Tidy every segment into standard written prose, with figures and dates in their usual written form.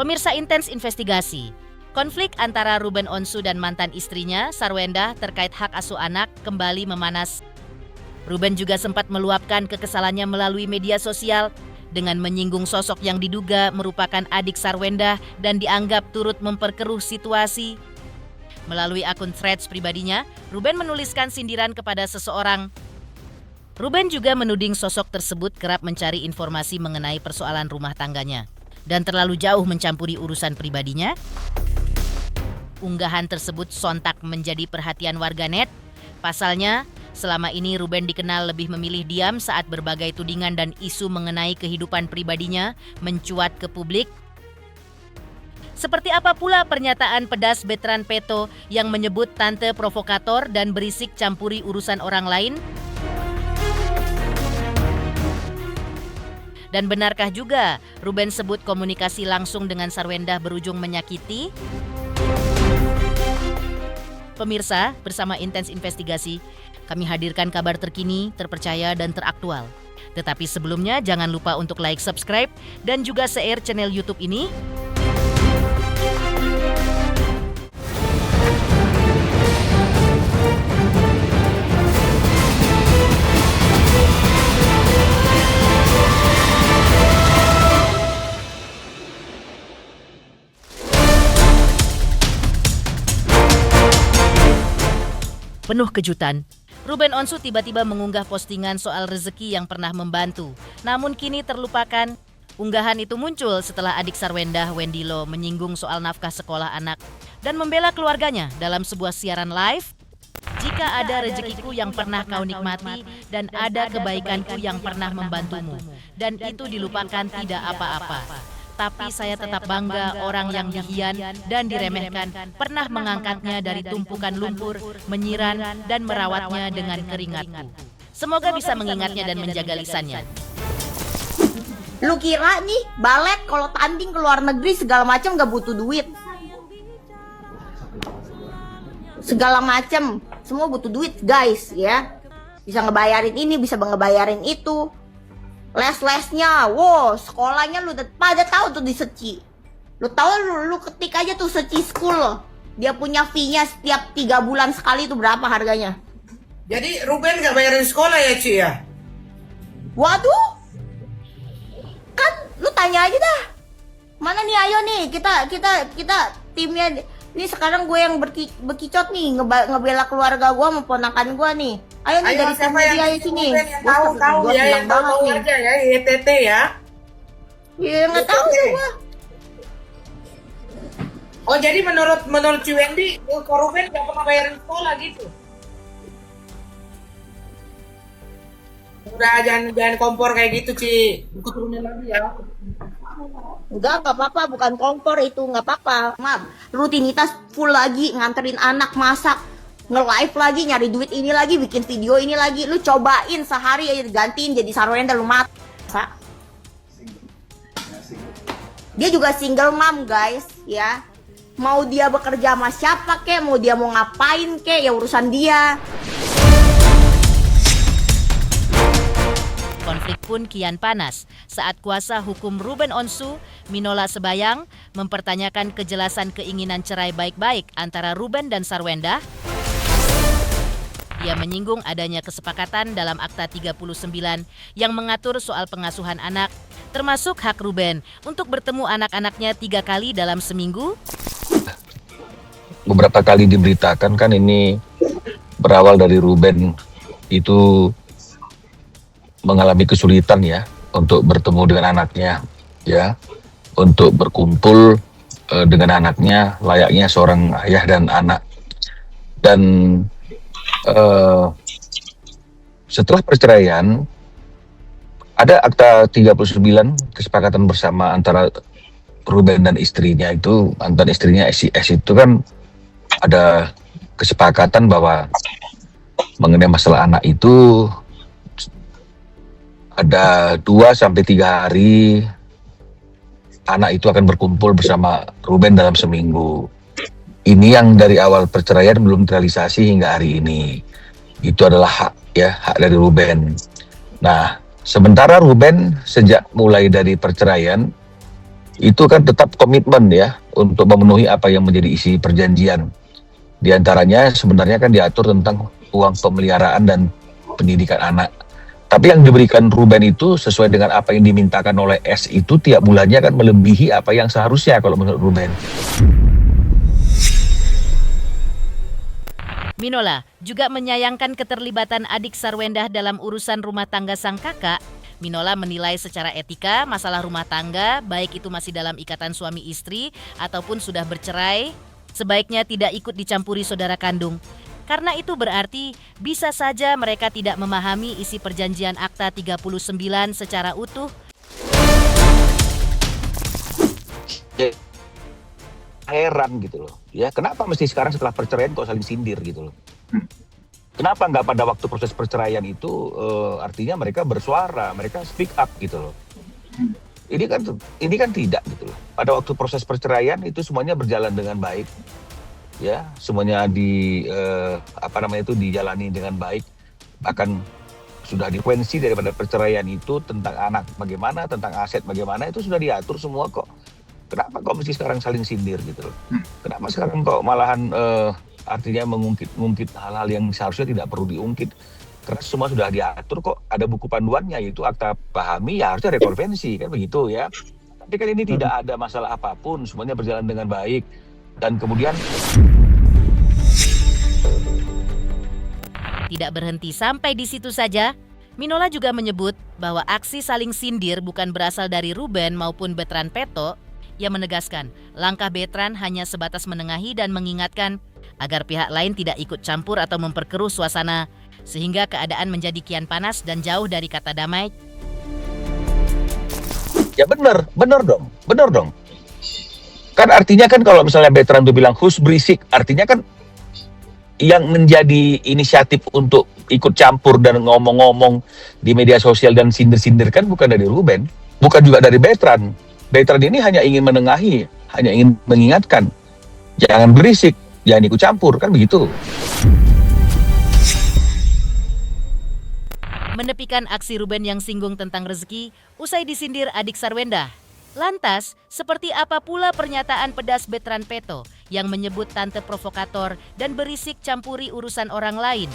Pemirsa Intens Investigasi. Konflik antara Ruben Onsu dan mantan istrinya, Sarwendah, terkait hak asuh anak kembali memanas. Ruben juga sempat meluapkan kekesalannya melalui media sosial dengan menyinggung sosok yang diduga merupakan adik Sarwendah dan dianggap turut memperkeruh situasi. Melalui akun Threads pribadinya, Ruben menuliskan sindiran kepada seseorang. Ruben juga menuding sosok tersebut kerap mencari informasi mengenai persoalan rumah tangganya dan terlalu jauh mencampuri urusan pribadinya. Unggahan tersebut sontak menjadi perhatian warganet. Pasalnya, selama ini Ruben dikenal lebih memilih diam saat berbagai tudingan dan isu mengenai kehidupan pribadinya mencuat ke publik. Seperti apa pula pernyataan pedas Betran Peto yang menyebut tante provokator dan berisik campuri urusan orang lain? Dan benarkah juga Ruben sebut komunikasi langsung dengan Sarwendah berujung menyakiti? Pemirsa, bersama Intens Investigasi, kami hadirkan kabar terkini, terpercaya, dan teraktual. Tetapi sebelumnya, jangan lupa untuk like, subscribe, dan juga share channel YouTube ini. Penuh kejutan, Ruben Onsu tiba-tiba mengunggah postingan soal rezeki yang pernah membantu, namun kini terlupakan. Unggahan itu muncul setelah adik Sarwendah, Wendy Lo, menyinggung soal nafkah sekolah anak dan membela keluarganya dalam sebuah siaran live. Jika ada rezekiku yang pernah kau nikmati dan ada kebaikanku yang pernah membantumu, dan itu dilupakan tidak apa-apa. Tapi saya tetap bangga orang yang dihian dan diremehkan pernah mengangkatnya dari tumpukan lumpur, menyiram dan merawatnya dengan keringatku. Semoga bisa mengingatnya dan menjaga lisannya. Lu kira nih balet kalau tanding ke luar negeri segala macam gak butuh duit? Segala macam, semua butuh duit guys ya. Bisa ngebayarin ini, bisa ngebayarin itu. Les-lesnya, wow, sekolahnya lu pada tahu tuh di Seci. Lu tahu lu ketik aja tuh Seci School loh. Dia punya fee-nya setiap 3 bulan sekali tuh berapa harganya? Jadi Ruben gak bayarin sekolah ya Ci ya? Waduh. Kan lu tanya aja dah. Mana nih, ayo nih kita timnya. Nih sekarang gue yang berkicot nih ngebela keluarga gue sama ponakan gue nih. Ayo nih dari siapa media yang sini. Tahu ya, yang tahu aja ya, YTT ya. Iya nggak tahu tuh gue. Oh jadi menurut Ci Wendy, Ruben gak pernah bayarin sekolah gitu? Udah jangan kompor kayak gitu Ci. Turunin lagi ya. Enggak apa-apa, bukan kompor itu, nggak apa-apa. Maaf, rutinitas full lagi, nganterin anak masak, nge-live lagi, nyari duit ini lagi, bikin video ini lagi. Lu cobain sehari aja digantiin jadi Sarwendah lu masak. Dia juga single mom guys, ya. Mau dia bekerja sama siapa kek, mau dia mau ngapain kek, ya urusan dia. Konflik pun kian panas saat kuasa hukum Ruben Onsu, Minola Sebayang, mempertanyakan kejelasan keinginan cerai baik-baik antara Ruben dan Sarwendah. Ia menyinggung adanya kesepakatan dalam Akta 39 yang mengatur soal pengasuhan anak, termasuk hak Ruben untuk bertemu anak-anaknya 3 kali dalam seminggu. Beberapa kali diberitakan kan ini berawal dari Ruben itu mengalami kesulitan ya untuk bertemu dengan anaknya ya, untuk berkumpul dengan anaknya layaknya seorang ayah dan anak. Dan setelah perceraian ada Akta 39 kesepakatan bersama antara Ruben dan istrinya itu, mantan istrinya SIS itu kan ada kesepakatan bahwa mengenai masalah anak itu ada 2-3 hari anak itu akan berkumpul bersama Ruben dalam seminggu. Ini yang dari awal perceraian belum terrealisasi hingga hari ini. Itu adalah hak dari Ruben. Nah, sementara Ruben sejak mulai dari perceraian itu kan tetap komitmen ya untuk memenuhi apa yang menjadi isi perjanjian. Di antaranya sebenarnya kan diatur tentang uang pemeliharaan dan pendidikan anak. Tapi yang diberikan Ruben itu sesuai dengan apa yang dimintakan oleh S itu tiap bulannya kan melebihi apa yang seharusnya kalau menurut Ruben. Minola juga menyayangkan keterlibatan adik Sarwendah dalam urusan rumah tangga sang kakak. Minola menilai secara etika masalah rumah tangga, baik itu masih dalam ikatan suami istri ataupun sudah bercerai, sebaiknya tidak ikut dicampuri saudara kandung. Karena itu berarti bisa saja mereka tidak memahami isi perjanjian Akta 39 secara utuh. Heran gitu loh, ya kenapa mesti sekarang setelah perceraian kok saling sindir gitu loh? Kenapa nggak pada waktu proses perceraian itu artinya mereka bersuara, mereka speak up gitu loh? Ini kan tidak gitu loh. Pada waktu proses perceraian itu semuanya berjalan dengan baik, ya semuanya dijalani dengan baik, bahkan sudah dikuensi daripada perceraian itu tentang anak bagaimana, tentang aset bagaimana itu sudah diatur semua kok. Kenapa kok mesti sekarang saling sindir gitu loh? Kenapa sekarang kok malahan artinya mengungkit hal-hal yang seharusnya tidak perlu diungkit? Karena semua sudah diatur kok, ada buku panduannya yaitu Akta Pahami, ya harusnya rekonvensi kan begitu ya. Tapi kan ini tidak ada masalah apapun, semuanya berjalan dengan baik. Dan kemudian Tidak berhenti sampai di situ saja, Minola juga menyebut bahwa aksi saling sindir bukan berasal dari Ruben maupun Bertrand Peto. Ia menegaskan langkah Bertrand hanya sebatas menengahi dan mengingatkan agar pihak lain tidak ikut campur atau memperkeruh suasana sehingga keadaan menjadi kian panas dan jauh dari kata damai. ya benar dong. Kan artinya kan kalau misalnya Bertrand itu bilang hus berisik, artinya kan yang menjadi inisiatif untuk ikut campur dan ngomong-ngomong di media sosial dan sindir-sindir kan bukan dari Ruben, bukan juga dari Bertrand. Bertrand ini hanya ingin menengahi, hanya ingin mengingatkan, jangan berisik, jangan ikut campur, kan begitu. Menepikan aksi Ruben yang singgung tentang rezeki, usai disindir adik Sarwendah. Lantas, seperti apa pula pernyataan pedas Bertrand Peto yang menyebut tante provokator dan berisik campuri urusan orang lain?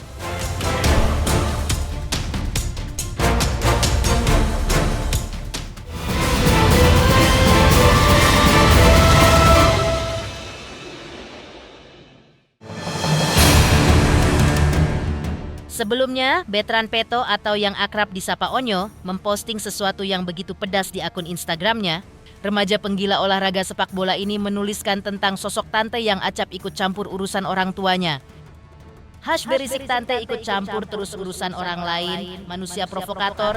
Sebelumnya, Bertrand Peto atau yang akrab disapa Onyo memposting sesuatu yang begitu pedas di akun Instagramnya. Remaja penggila olahraga sepak bola ini menuliskan tentang sosok tante yang acap ikut campur urusan orang tuanya. Berisik tante ikut campur terus urusan orang lain, manusia provokator.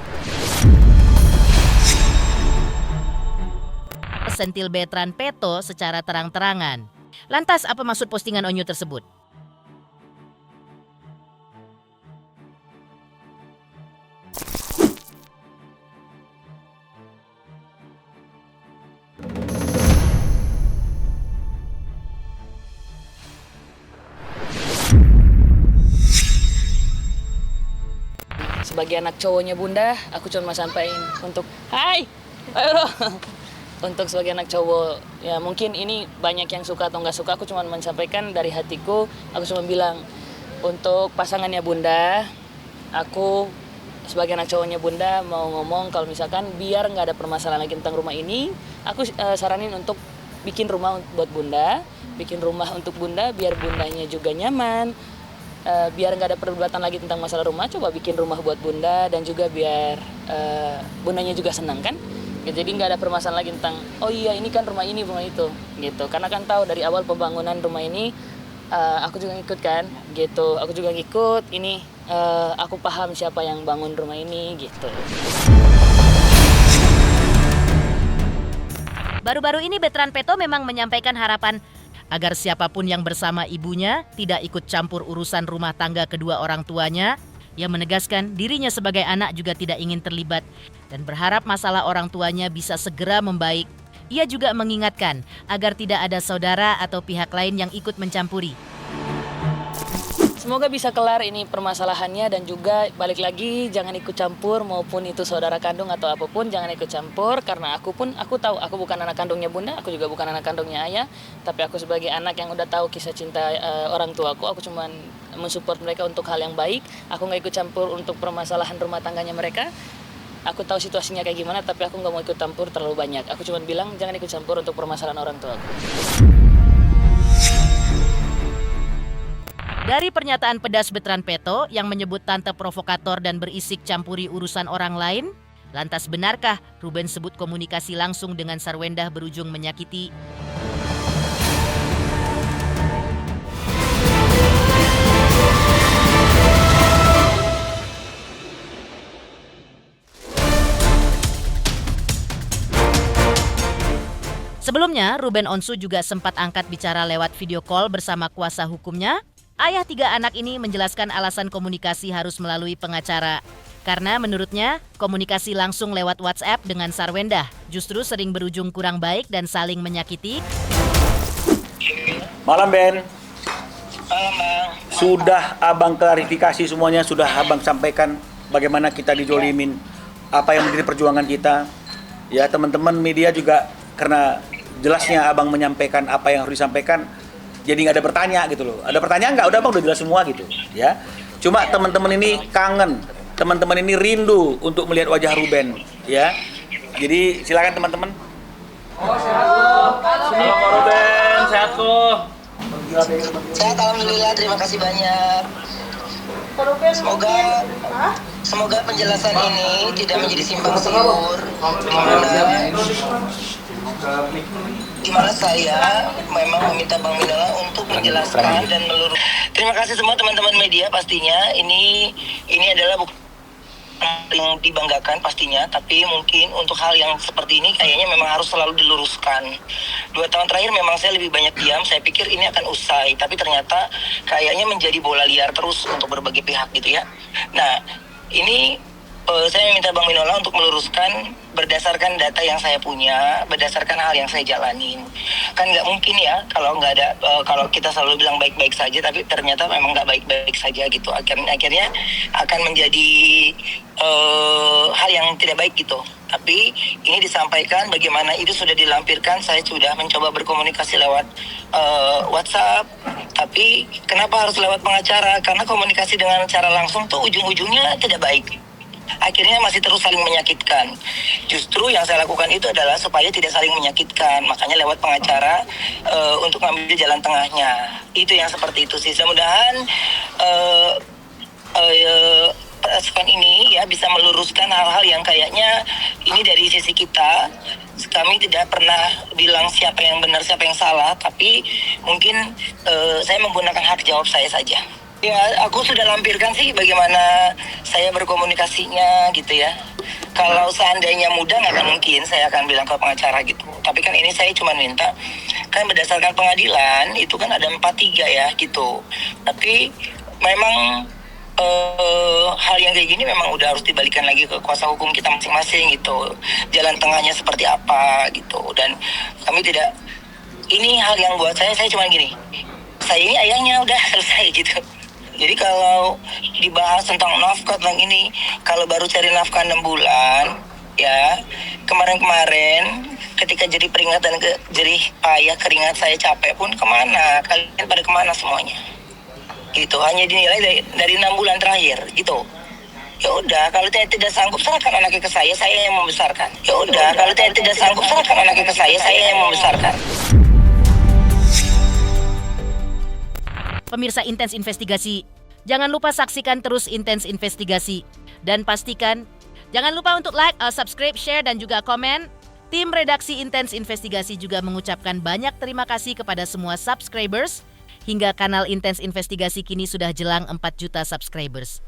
Sentil Bertrand Peto secara terang-terangan. Lantas apa maksud postingan Onyo tersebut? Sebagai anak cowoknya Bunda, aku cuma sampaikan untuk hai, ayo. Untuk sebagai anak cowok, ya mungkin ini banyak yang suka atau nggak suka, aku cuma menyampaikan dari hatiku. Aku cuma bilang untuk pasangannya Bunda, aku sebagai anak cowoknya Bunda mau ngomong kalau misalkan biar nggak ada permasalahan lagi tentang rumah ini, aku saranin untuk bikin rumah buat Bunda, bikin rumah untuk Bunda biar Bundanya juga nyaman. Biar nggak ada perdebatan lagi tentang masalah rumah, coba bikin rumah buat Bunda dan juga biar Bundanya juga senang kan. Jadi nggak ada permasalahan lagi tentang oh iya ini kan rumah ini rumah itu gitu. Karena kan tahu dari awal pembangunan rumah ini aku juga ngikut kan gitu. Aku juga ngikut ini aku paham siapa yang bangun rumah ini gitu. Baru-baru ini Bertrand Peto memang menyampaikan harapan agar siapapun yang bersama ibunya tidak ikut campur urusan rumah tangga kedua orang tuanya. Ia menegaskan dirinya sebagai anak juga tidak ingin terlibat dan berharap masalah orang tuanya bisa segera membaik. Ia juga mengingatkan agar tidak ada saudara atau pihak lain yang ikut mencampuri. Semoga bisa kelar ini permasalahannya, dan juga balik lagi jangan ikut campur, maupun itu saudara kandung atau apapun jangan ikut campur, karena aku tahu aku bukan anak kandungnya bunda, aku juga bukan anak kandungnya ayah, tapi aku sebagai anak yang udah tahu kisah cinta orang tuaku, aku cuman mensupport mereka untuk hal yang baik. Aku nggak ikut campur untuk permasalahan rumah tangganya mereka. Aku tahu situasinya kayak gimana, tapi aku nggak mau ikut campur terlalu banyak. Aku cuma bilang jangan ikut campur untuk permasalahan orang tuaku. Dari pernyataan pedas Betran Peto yang menyebut tante provokator dan berisik campuri urusan orang lain, lantas benarkah Ruben sebut komunikasi langsung dengan Sarwendah berujung menyakiti? Sebelumnya, Ruben Onsu juga sempat angkat bicara lewat video call bersama kuasa hukumnya. Ayah 3 anak ini menjelaskan alasan komunikasi harus melalui pengacara. Karena menurutnya, komunikasi langsung lewat WhatsApp dengan Sarwendah justru sering berujung kurang baik dan saling menyakiti. Malam, Ben. Malam, Bang. Sudah Abang klarifikasi semuanya, sudah Abang sampaikan bagaimana kita dijolimin, apa yang menjadi perjuangan kita. Ya, teman-teman media juga karena jelasnya Abang menyampaikan apa yang harus disampaikan, jadi nggak ada bertanya gitu loh. Ada pertanyaan nggak? Udah Bang, udah jelas semua gitu. Ya, cuma teman-teman ini kangen, teman-teman ini rindu untuk melihat wajah Ruben. Ya, jadi silakan teman-teman. Sehat Ruben, sehat kok. Sehat, alhamdulillah, terima kasih banyak. Semoga penjelasan ini tidak menjadi simpang siur, di mana saya memang meminta Bang Minola untuk menjelaskan dan meluruskan. Terima kasih semua teman-teman media, pastinya ini adalah bukan yang dibanggakan pastinya, tapi mungkin untuk hal yang seperti ini kayaknya memang harus selalu diluruskan. 2 tahun terakhir memang saya lebih banyak diam, saya pikir ini akan usai, tapi ternyata kayaknya menjadi bola liar terus untuk berbagai pihak gitu ya. Nah, ini saya meminta Bang Minola untuk meluruskan berdasarkan data yang saya punya, berdasarkan hal yang saya jalanin. Kan nggak mungkin ya kalau nggak ada, kalau kita selalu bilang baik-baik saja, tapi ternyata memang nggak baik-baik saja gitu. Akhirnya akan menjadi hal yang tidak baik gitu. Tapi ini disampaikan bagaimana itu sudah dilampirkan. Saya sudah mencoba berkomunikasi lewat WhatsApp. Tapi kenapa harus lewat pengacara? Karena komunikasi dengan cara langsung tuh ujung-ujungnya tidak baik. Akhirnya masih terus saling menyakitkan. Justru yang saya lakukan itu adalah supaya tidak saling menyakitkan. Makanya lewat pengacara untuk mengambil jalan tengahnya. Itu yang seperti itu sih. Mudah-mudahan pasukan ini ya bisa meluruskan hal-hal yang kayaknya ini dari sisi kita. Kami tidak pernah bilang siapa yang benar, siapa yang salah. Tapi mungkin saya menggunakan hak jawab saya saja. Ya, aku sudah lampirkan sih bagaimana saya berkomunikasinya gitu ya. Kalau seandainya mudah nggak akan mungkin saya akan bilang ke pengacara gitu. Tapi kan ini saya cuma minta, kan berdasarkan pengadilan itu kan ada 4-3 ya gitu. Tapi memang hal yang kayak gini memang udah harus dibalikan lagi ke kuasa hukum kita masing-masing gitu. Jalan tengahnya seperti apa gitu. Dan kami tidak, ini hal yang buat saya cuma gini. Saya ini ayahnya udah selesai gitu. Jadi kalau dibahas tentang nafkah tentang ini, kalau baru cari nafkah 6 bulan, ya kemarin-kemarin ketika jadi peringatan jerih payah keringat saya capek pun kemana? Kalian pada kemana semuanya? Gitu, hanya dinilai dari 6 bulan terakhir, gitu. Ya udah, kalau saya tidak sanggup serahkan anaknya ke saya yang membesarkan. Ya udah, kalau saya tidak sanggup serahkan anaknya ke saya yang membesarkan. Pemirsa Intens Investigasi, jangan lupa saksikan terus Intens Investigasi. Dan pastikan, jangan lupa untuk like, subscribe, share, dan juga komen. Tim redaksi Intens Investigasi juga mengucapkan banyak terima kasih kepada semua subscribers. Hingga kanal Intens Investigasi kini sudah jelang 4 juta subscribers.